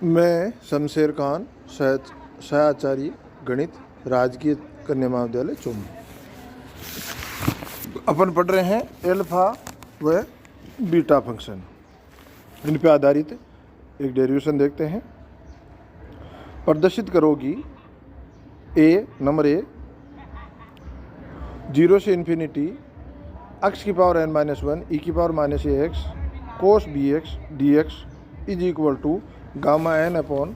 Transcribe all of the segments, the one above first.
मैं शमशेर खान, सहआचार्य गणित, राजकीय कन्या महाविद्यालय चौमू। अपन पढ़ रहे हैं एल्फा व बीटा फंक्शन। इन पे आधारित एक डेरिवेशन देखते हैं। प्रदर्शित करोगी नंबर ए 0 से इन्फिनिटी x की पावर n माइनस 1 e की power minus A X cos B X D X is equal to gamma n upon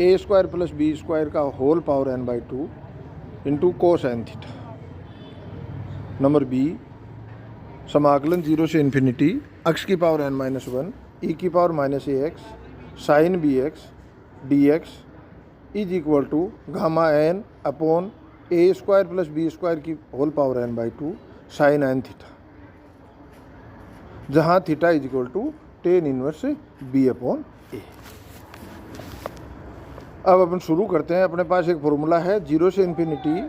A square plus B square का whole power n by 2 into cos n theta. Number B समाकलन 0 से infinity x की power n minus 1 e की power minus A X sine B X D X is equal to gamma n upon A square plus B square की whole power n by 2 sine n theta, जहाँ theta is equal to tan inverse B upon A. अब अपन शुरू करते हैं। अपने पास एक formula है 0 से इन्फिनिटी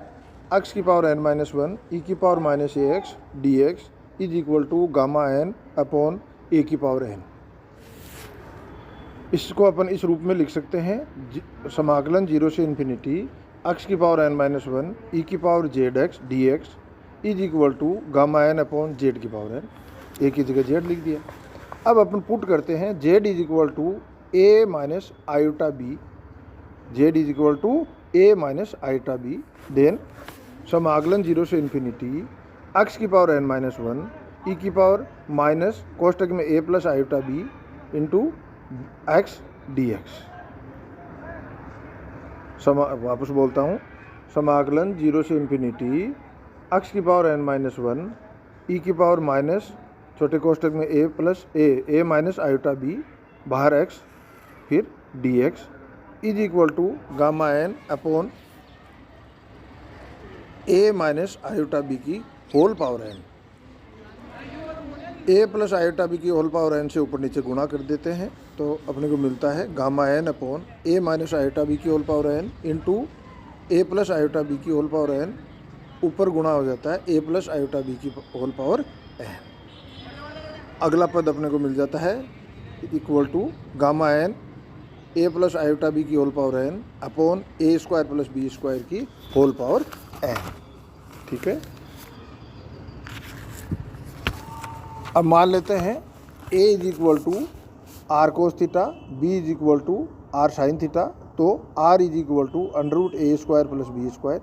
x की पावर n माइनस 1 e की power minus A X D X is equal to gamma n upon A की पावर n। इसको अपन इस रूप में लिख सकते हैं। समाकलन 0 से इन्फिनिटी x की पावर n माइनस 1 e की power Z X D X is equal to gamma n upon Z की पावर n। ए की जगह जेड लिख दिया। अब अपन पुट करते हैं Z is equal to A minus iota B, Z is equal to A minus iota B. Then समाकलन 0 से इन्फिनिटी x की पावर n माइनस 1 e की पावर माइनस कोष्टक में a plus iota B into X D X. वापस बोलता हूँ। समाकलन 0 से इन्फिनिटी x की पावर n माइनस 1 e की पावर माइनस छोटे कोष्टक में a plus A minus iota B बाहर x फिर D X is equal to gamma n upon a minus iota B की whole power n। a plus iota B की whole power n से ऊपर नीचे गुणा कर देते हैं तो अपने को मिलता है gamma n upon a minus iota B की whole power n into a plus iota B की होल पावर n, ऊपर गुणा हो जाता है a प्लस आयोटा बी की होल पावर n। अगला पद अपने को मिल जाता है equal to gamma n a plus iota B की whole power n upon A square plus B square की होल पावर n। ठीक है। अब मान लेते हैं a is equal to R cos theta, b is equal to R sine theta, तो r is equal to under root A square plus B square,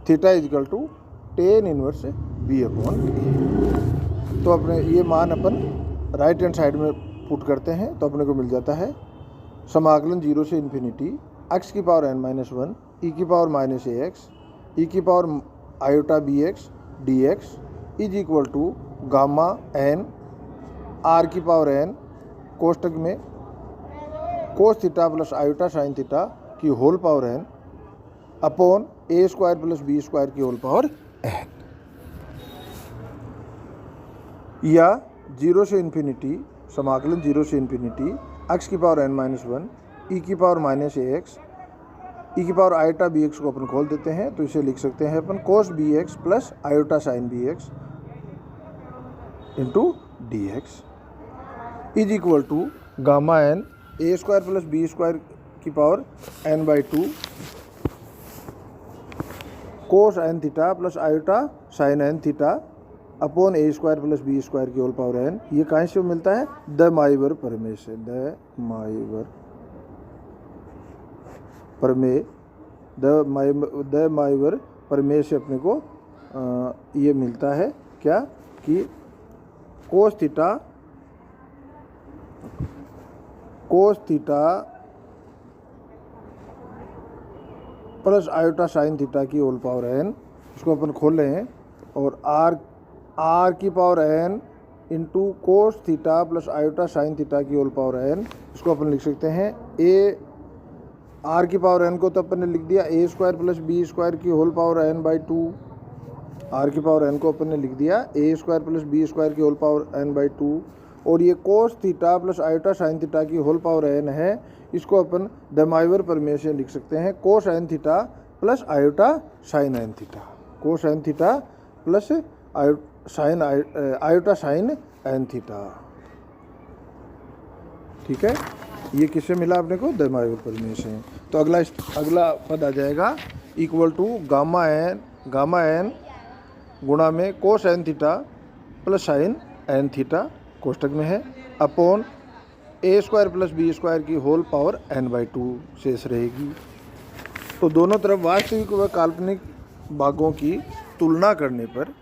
theta is equal to tan inverse B upon A. तो अपने ये मान अपन right hand side में put करते हैं तो अपने को मिल जाता है समाकलन 0 से इन्फिनिटी x की पावर n माइनस 1 e की power minus A X E की power iota B X D X is equal to gamma n r की पावर n कोष्टक में cos theta plus iota sine theta की whole power n upon A square plus B square की whole power n। या 0 से infinity समाकलन 0 से infinity x की पावर n माइनस 1 e की power minus A X E की पावर आयोटा बी एक्स को अपन खोल देते हैं तो इसे लिख सकते हैं अपन cos B X plus iota sine B X into D X is equal to gamma n A square plus B square की power n by 2 cos n theta plus iota sine n theta upon A square plus B square की whole power n। ये कहाँ से मिलता है? The माइवर प्रमेय से। The माइवर प्रमेय से अपने को ये मिलता है क्या कि cos theta plus iota sine theta की होल पावर n, इसको अपन खोल रहे हैं, और आर की power n into cos theta plus iota sine theta की होल पावर n। इसको अपन लिख सकते हैं ए आर की पावर n को तो अपन ने लिख दिया A square plus B square की whole power n by 2। R की पावर n को अपन ने लिख दिया A square plus B square की होल पावर n बाई 2, और ये कोस theta plus iota sine theta की होल पावर n है। इसको अपन द माइवर प्रमेय से लिख सकते हैं cos n theta plus iota sine n theta, cos n theta plus iota sine n theta. ठीक है। ये किससे मिला अपने को? द माइवर प्रमेय से। तो अगला पद आ जाएगा इक्वल टू गामा एन गुणा में cos N theta plus sine N theta कोष्टक में है upon A square plus B square की होल पावर n/2 शेष रहेगी। तो दोनों तरफ वास्तविक व काल्पनिक भागों की तुलना करने पर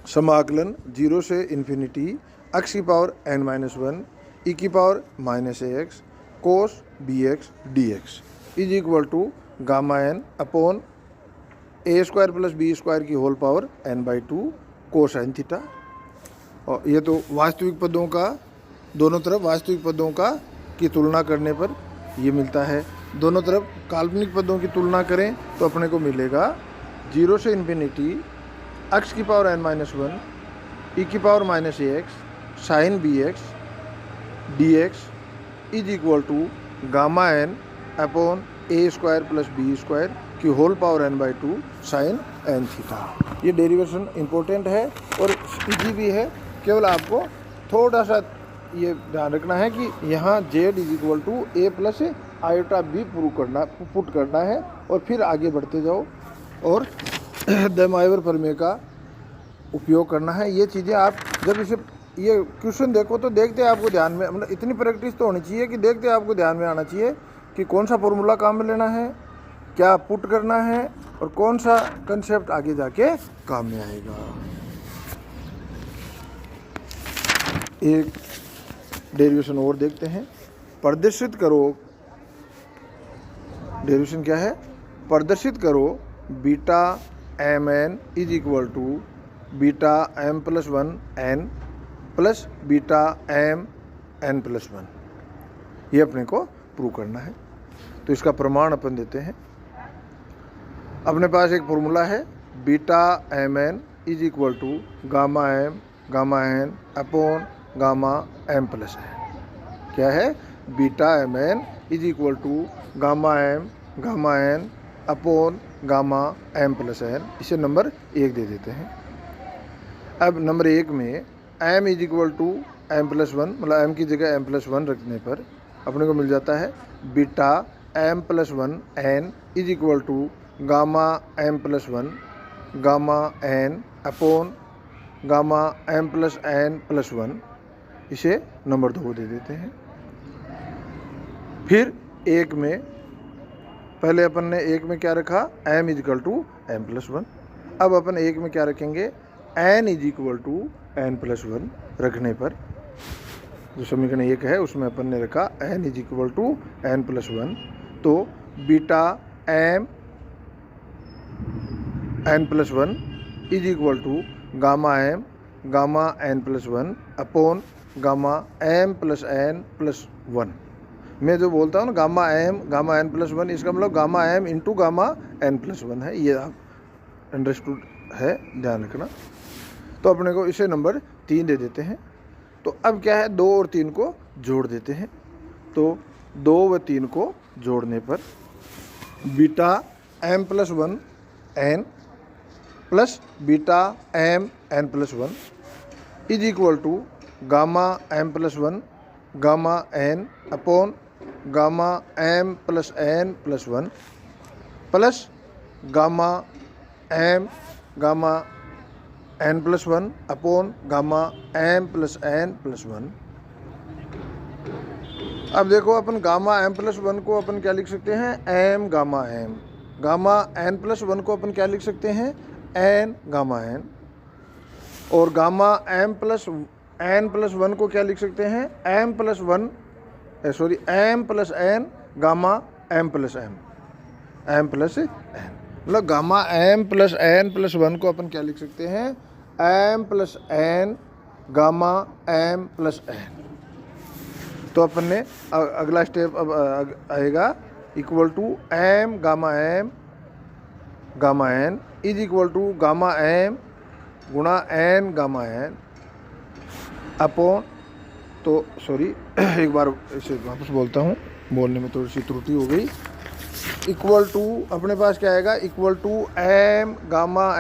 समाकलन 0 से इन्फिनिटी x की पावर n-1 e की power -ax cos bx dx is equal to gamma N upon A square plus B square की whole power n/2 cosine theta. और ये तो वास्तविक पदों का, दोनों तरफ वास्तविक पदों का की तुलना करने पर ये मिलता है। दोनों तरफ काल्पनिक पदों की तुलना करें तो अपने को मिलेगा 0 से इन्फिनिटी x की पावर n-1 e की power -ax sine bx dx is equal to gamma N upon A square plus B square की whole power n/2 sine N theta. ये डेरिवेशन इम्पोर्टेंट है और इजी भी है, केवल आपको थोड़ा सा ये ध्यान रखना है कि यहाँ z is equal to A plus iota B put करना है और फिर आगे बढ़ते जाओ और द माइवर प्रमेय का उपयोग करना है। ये चीज़ें आप जब इसे ये क्वेश्चन देखो तो देखते आपको ध्यान में, मतलब इतनी प्रैक्टिस तो होनी चाहिए कि देखते आपको ध्यान में आना चाहिए कि कौन सा फॉर्मूला काम में लेना है, क्या पुट करना है और कौन सा कंसेप्ट आगे जाके काम में आएगा। एक डेरिवेशन और देखते हैं। प्रदर्शित करो, डेरिवेशन क्या है? प्रदर्शित करो beta M N is equal to beta M plus 1 N plus beta M N plus 1। ये अपने को प्रूव करना है। तो इसका प्रमाण अपन देते हैं। अपने पास एक फॉर्मूला है beta M N is equal to gamma N upon gamma M plus N. क्या है? Beta M N is equal to gamma N upon gamma M plus N. इसे नंबर 1 दे देते हैं। अब नंबर 1 में M is equal to M plus 1, मतलब M की जगह एम प्लस 1 रखने पर अपने को मिल जाता है beta M plus 1 N is equal to gamma M plus 1 gamma N upon gamma M plus N plus 1। इसे नंबर 2 दे देते हैं। फिर 1 में पहले अपन ने 1 में क्या रखा? M is equal to M plus 1। अब अपन 1 में क्या रखेंगे? N is equal to N plus 1 रखने पर जो समीकरण 1 है उसमें अपन ने रखा N is equal to N plus 1। तो beta M N plus 1 is equal to gamma N plus 1 upon gamma M plus N plus 1। मैं जो बोलता हूँ ना गामा एन प्लस 1, इसका मतलब gamma M into gamma N plus 1 है। ये आप अंडरस्टूड है, ध्यान रखना। तो अपने को इसे नंबर 3 दे देते हैं। तो अब क्या है? 2 और 3 को जोड़ देते हैं। तो 2 व 3 को जोड़ने पर beta M plus 1 N plus beta M N plus 1 is equal to gamma M plus 1 gamma N upon gamma M plus N plus 1 plus gamma M gamma N plus 1 upon gamma M plus N plus 1। अब देखो अपन gamma M plus 1 को अपन क्या लिख सकते हैं? M gamma N plus 1 को अपन क्या लिख सकते हैं? N gamma N. और gamma M plus N plus 1 को क्या लिख सकते हैं? M plus N gamma M plus N, मतलब gamma M plus N plus 1 को अपन क्या लिख सकते हैं? M plus N gamma M plus N. तो अपन ने अगला स्टेप अब आएगा equal to M gamma N is equal to gamma M गुणा एन गामा एन अपॉन, तो सॉरी एक बार इसे वापस बोलता हूँ, बोलने में थोड़ी सी त्रुटि हो गई। इक्वल टू अपने पास क्या आएगा? Equal to M gamma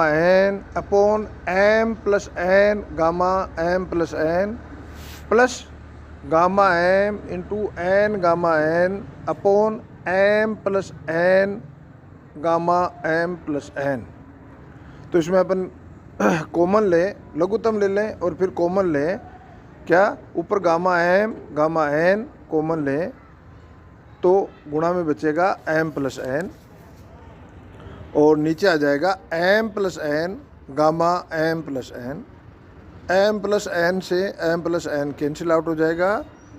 N upon M plus N gamma M plus N plus gamma M into N gamma N upon M plus N gamma M plus N. तो इसमें अपन कॉमन लें, लघुत्तम ले लें और फिर कॉमन लें। क्या, ऊपर गामा एन कॉमन लें तो गुणा में बचेगा एम प्लस एन और नीचे आ जाएगा M plus N gamma M plus N. M plus N से M plus N cancel out हो जाएगा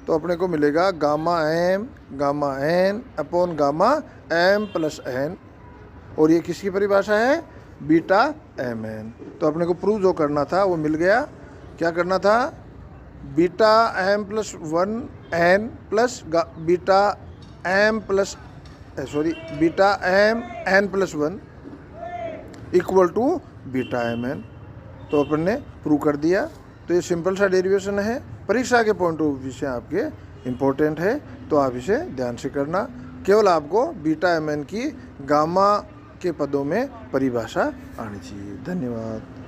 तो अपने को मिलेगा gamma N upon gamma M plus N. और ये किसकी परिभाषा है? Beta M N. तो अपने को प्रूव जो करना था वो मिल गया। क्या करना था? Beta M plus one N plus beta M plus beta M N plus one equal to beta M N. तो अपन ने प्रूव कर दिया। तो ये सिंपल सा डेरिवेशन है, परीक्षा के पॉइंट ऑफ व्यू से आपके इम्पोर्टेंट है, तो आप इसे ध्यान से करना। केवल आपको बीटा एम एन की गामा के पदों में परिभाषा आनी चाहिए। धन्यवाद।